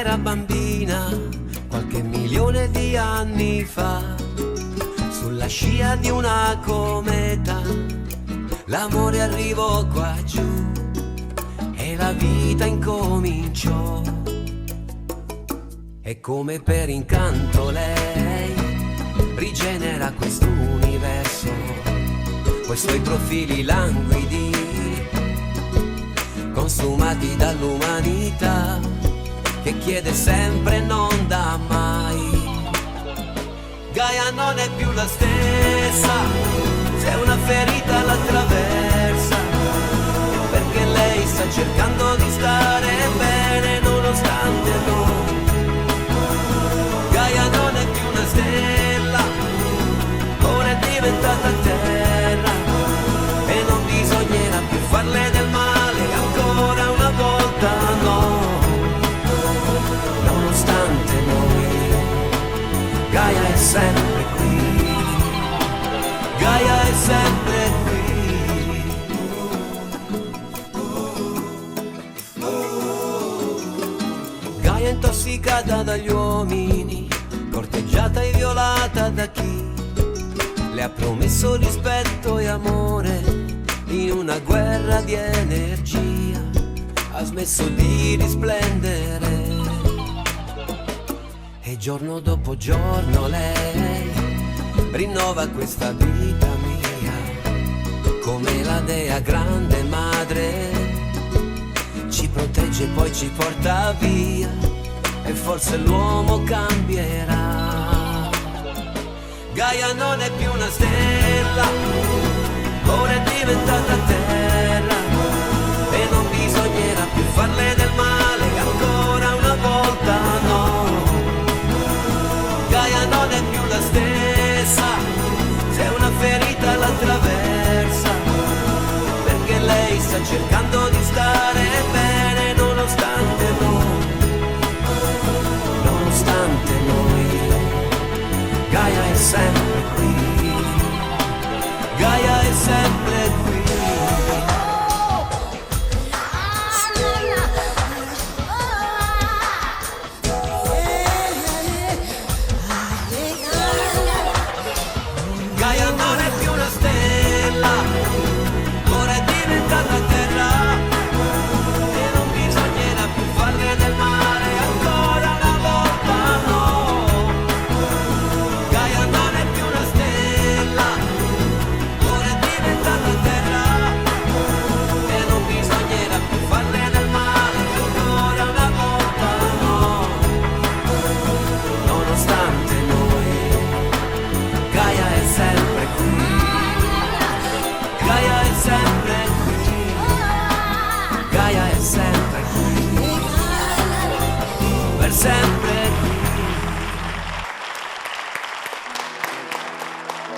era bambina, qualche milione di anni fa, sulla scia di una cometa, l'amore arrivò qua giù e la vita incominciò. E come per incanto lei rigenera quest'universo, coi suoi profili languidi, consumati dall'umanità, che chiede sempre e non dà mai. Gaia non è più la stessa, se una ferita l'attraversa, perché lei sta cercando di stare bene nonostante noi. Gaia non è più una stella, ora è diventata terra, e non bisognerà più farle del male ancora una volta, no. Nonostante noi, Gaia è sempre qui, Gaia è sempre qui. Gaia intossicata dagli uomini, corteggiata e violata da chi le ha promesso rispetto e amore in una guerra di energia. Ha smesso di risplendere e giorno dopo giorno lei rinnova questa vita mia, come la dea grande madre ci protegge e poi ci porta via, e forse l'uomo cambierà. Gaia non è più una stella, ora è diventata